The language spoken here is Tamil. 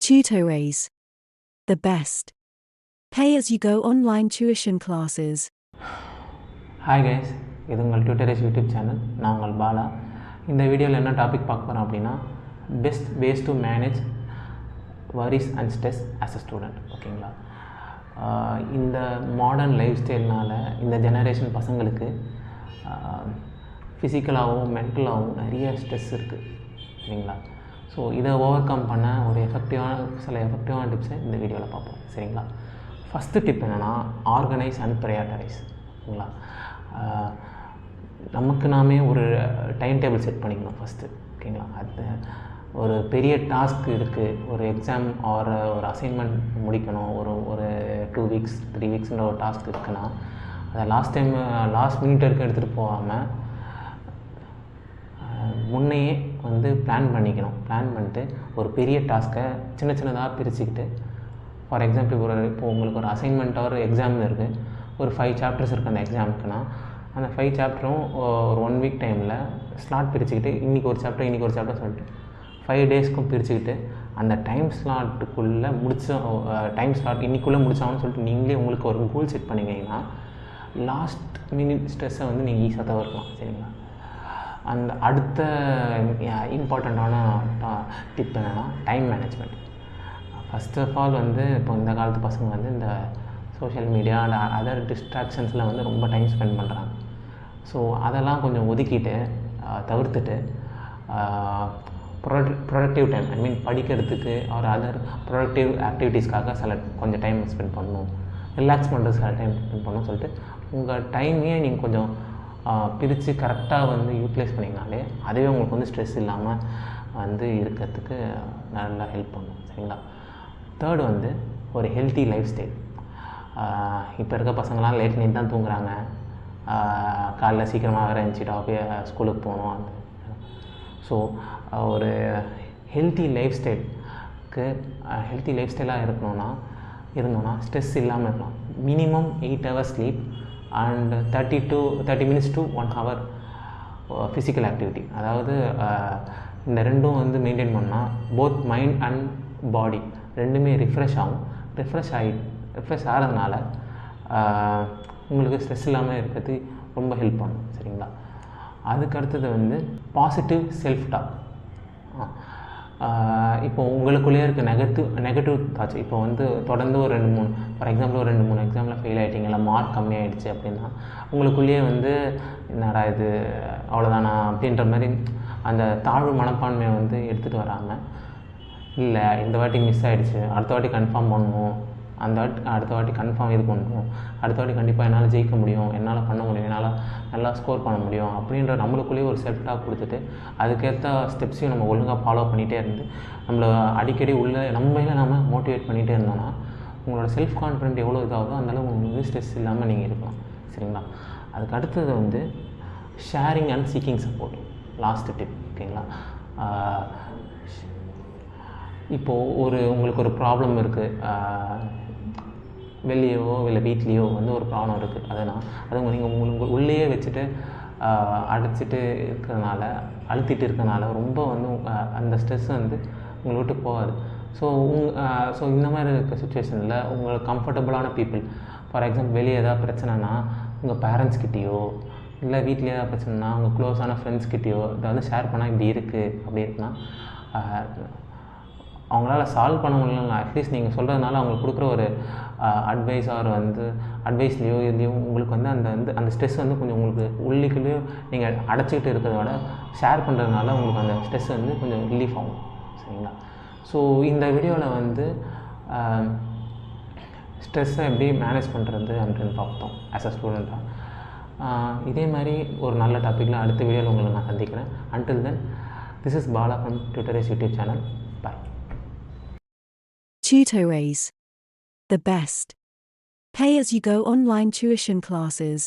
Tutorays. The best. Pay-as-you-go online tuition classes. Hi guys, இது உங்கள் டியூட்டரேஸ் யூடியூப் சேனல். நான் உங்கள் பாலா. இந்த வீடியோவில் என்ன டாபிக் பார்க்க போகிறோம் அப்படின்னா, best ways to manage worries and stress as a student. ஓகேங்களா? இந்த மாடர்ன் லைஃப் ஸ்டைல்னால் இந்த ஜெனரேஷன் பசங்களுக்கு ஃபிசிக்கலாகவும் மென்டலாகவும் நிறைய ஸ்ட்ரெஸ் இருக்குது. சரிங்களா? ஸோ இதை ஓவர் கம் பண்ண ஒரு சில எஃபெக்டிவான டிப்ஸை இந்த வீடியோவில் பார்ப்போம். சரிங்களா? ஃபஸ்ட்டு டிப் என்னென்னா, ஆர்கனைஸ் அண்ட் ப்ரையாரிட்டைஸ். சரிங்களா? நமக்கு நாமே ஒரு டைம் டேபிள் செட் பண்ணிக்கணும் ஃபஸ்ட்டு. ஓகேங்களா? அது ஒரு பெரிய டாஸ்க் இருக்குது, ஒரு எக்ஸாம் ஒரு அசைன்மெண்ட் முடிக்கணும், ஒரு 2 வீக்ஸ் 3 வீக்ஸ்ன்ற ஒரு டாஸ்க் இருக்குன்னா, அதை லாஸ்ட் மினிட் வரைக்கும் எடுத்துகிட்டு போகாமல் முன்னையே பிளான் பண்ணிட்டு ஒரு பெரிய டாஸ்க்கை சின்னதாக பிரிச்சுக்கிட்டு, ஃபார் எக்ஸாம்பிள் இப்போ உங்களுக்கு ஒரு அசைன்மெண்ட் ஒரு எக்ஸாம் இருக்குது, ஒரு 5 சாப்டர்ஸ் இருக்குது அந்த எக்ஸாமுக்குன்னா, அந்த 5 சாப்டரும் ஒரு 1 வீக் டைமில் ஸ்லாட் பிரிச்சுக்கிட்டு, இன்றைக்கி ஒரு சாப்டர் சொல்லிட்டு 5 டேஸ்க்கும் பிரிச்சுக்கிட்டு, அந்த டைம் ஸ்லாட்டுக்குள்ளே இன்றைக்குள்ளே முடிச்சாங்கன்னு சொல்லிட்டு நீங்களே உங்களுக்கு ஒரு கோல் செட் பண்ணிங்கன்னா, லாஸ்ட் மினிட் ஸ்ட்ரெஸ்ஸை நீங்கள் ஈஸியாக தவிர்க்கலாம். சரிங்களா? அந்த அடுத்த இம்பார்ட்டண்ட்டான டிப் என்னென்னா, time management. First of all இப்போ இந்த காலத்து பசங்க இந்த சோஷியல் மீடியா அண்ட் அதர் டிஸ்ட்ராக்ஷன்ஸில் ரொம்ப டைம் ஸ்பெண்ட் பண்ணுறாங்க. ஸோ அதெல்லாம் கொஞ்சம் ஒதுக்கிட்டு தவிர்த்துட்டு ப்ரொடக்டிவ் டைம், படிக்கிறதுக்கு ஒரு அதர் ப்ரொடக்டிவ் ஆக்டிவிட்டீஸ்க்காக கொஞ்சம் டைம் ஸ்பெண்ட் பண்ணணும், ரிலாக்ஸ் பண்ணுறது சில டைம் ஸ்பெண்ட் பண்ணணும்னு சொல்லிட்டு உங்கள் டைமையே நீங்கள் கொஞ்சம் பிரித்து கரெக்டாக யூட்டிலைஸ் பண்ணிங்கனாலே அதுவே உங்களுக்கு ஸ்ட்ரெஸ் இல்லாமல் இருக்கிறதுக்கு நல்லா ஹெல்ப் பண்ணும். சரிங்களா? தேர்டு ஒரு ஹெல்த்தி லைஃப் ஸ்டைல். இப்போ இருக்க பசங்களாம் லேட் நைட் தான் தூங்குறாங்க, காலைல சீக்கிரமாக வேறு எழுந்திரிச்சிட்டு ஸ்கூலுக்கு போகணும். ஸோ ஒரு ஹெல்த்தி லைஃப் ஸ்டைலாக இருந்தோன்னா ஸ்ட்ரெஸ் இல்லாமல் இருக்கலாம். Minimum 8 hours sleep and 30 minutes to 1 hour physical activity. அதாவது இந்த ரெண்டும் மெயின்டைன் பண்ணால் போத் மைண்ட் அண்ட் பாடி ரெண்டுமே ரிஃப்ரெஷ் ஆகும். ரிஃப்ரெஷ் ஆகிறதுனால உங்களுக்கு ஸ்ட்ரெஸ் இல்லாமல் இருக்கிறது ரொம்ப ஹெல்ப் பண்ணும். சரிங்களா? அதுக்கு அடுத்தது பாசிட்டிவ் செல்ஃப் டாக். இப்போ உங்களுக்குள்ளேயே இருக்க நெகட்டிவ் தாட்ஸ், இப்போ தொடர்ந்து ஒரு 2-3 ஃபார் எக்ஸாம்பிள் ஒரு 2-3 எக்ஸாமில் ஃபெயில் ஆகிட்டீங்க, இல்லை மார்க் கம்மியாகிடுச்சு அப்படின்னா, உங்களுக்குள்ளேயே என்னடா இது அவ்வளோதானா அப்படின்ற மாதிரி அந்த தாழ்வு மனப்பான்மையை எடுத்துகிட்டு வராமல், இல்லை இந்த வாட்டி மிஸ் ஆகிடுச்சு, அடுத்த வாட்டி கன்ஃபார்ம் பண்ணணும், அடுத்த வாட்டி கன்ஃபார்ம் இது பண்ணணும், அடுத்த வாட்டி கண்டிப்பாக என்னால் ஜெயிக்க முடியும், என்னால் பண்ண முடியும், என்னால் நல்லா ஸ்கோர் பண்ண முடியும் அப்படின்ற நம்மளுக்குள்ளேயே ஒரு செல்ஃப் டாக் கொடுத்துட்டு, அதுக்கேற்ற ஸ்டெப்ஸையும் நம்ம ஒழுங்காக ஃபாலோ பண்ணிகிட்டே இருந்து நம்மளை அடிக்கடி நம்ம மோட்டிவேட் பண்ணிகிட்டே இருந்தோம்னா, உங்களோட செல்ஃப் கான்ஃபிடென்ட் எவ்வளோ இதாகுதோ அந்தளவு உங்களுக்கு ஸ்ட்ரெஸ் இல்லாமல் நீங்கள் இருக்கலாம். சரிங்களா? அதுக்கு அடுத்தது sharing and seeking support. Last tip. ஓகேங்களா? இப்போது உங்களுக்கு ஒரு ப்ராப்ளம் இருக்குது, வெளியவோ இல்லை வீட்லேயோ ஒரு ப்ராப்ளம் இருக்குது, அது நீங்கள் உங்களுக்கு உள்ளேயே வச்சுட்டு அழுத்திட்டு இருக்கிறதுனால ரொம்ப அந்த ஸ்ட்ரெஸ் உங்களை விட்டு போகாது. ஸோ இந்த மாதிரி இருக்க சுச்சுவேஷனில் உங்களுக்கு கம்ஃபர்டபுளான பீப்புள், ஃபார் எக்ஸாம்பிள் வெளியே ஏதாவது பிரச்சனைனா உங்கள் பேரண்ட்ஸ்கிட்டேயோ, இல்லை வீட்டில் ஏதாவது பிரச்சனைனா உங்கள் க்ளோஸான ஃப்ரெண்ட்ஸ்கிட்டேயோ இதை ஷேர் பண்ணால் இப்படி இருக்குது அப்படி இருக்குன்னா, அவங்களால சால்வ் பண்ண முடியலங்க, அட்லீஸ்ட் நீங்கள் சொல்கிறதுனால அவங்களுக்கு கொடுக்குற ஒரு அட்வைஸ் ஆர் அட்வைஸ்லேயோ இதுலேயோ உங்களுக்கு அந்த ஸ்ட்ரெஸ் கொஞ்சம் உங்களுக்கு உள்ளுக்குள்ளேயோ நீங்கள் அடைச்சிக்கிட்டு இருக்கிறத விட ஷேர் பண்ணுறதுனால உங்களுக்கு அந்த ஸ்ட்ரெஸ் கொஞ்சம் ரிலீஃப் ஆகும். சரிங்களா? ஸோ இந்த வீடியோவில் ஸ்ட்ரெஸ்ஸை எப்படி மேனேஜ் பண்ணுறது அப்படின்னு பார்த்தோம் ஆஸ் அ ஸ்டூடெண்ட்டாக. இதே மாதிரி ஒரு நல்ல டாப்பிக்கில் அடுத்த வீடியோவில் உங்களை நான் சந்திக்கிறேன். Until then, this is Bala from Tutorays YouTube channel. Bye. Tutorays. The best. Pay-as-you-go online tuition classes.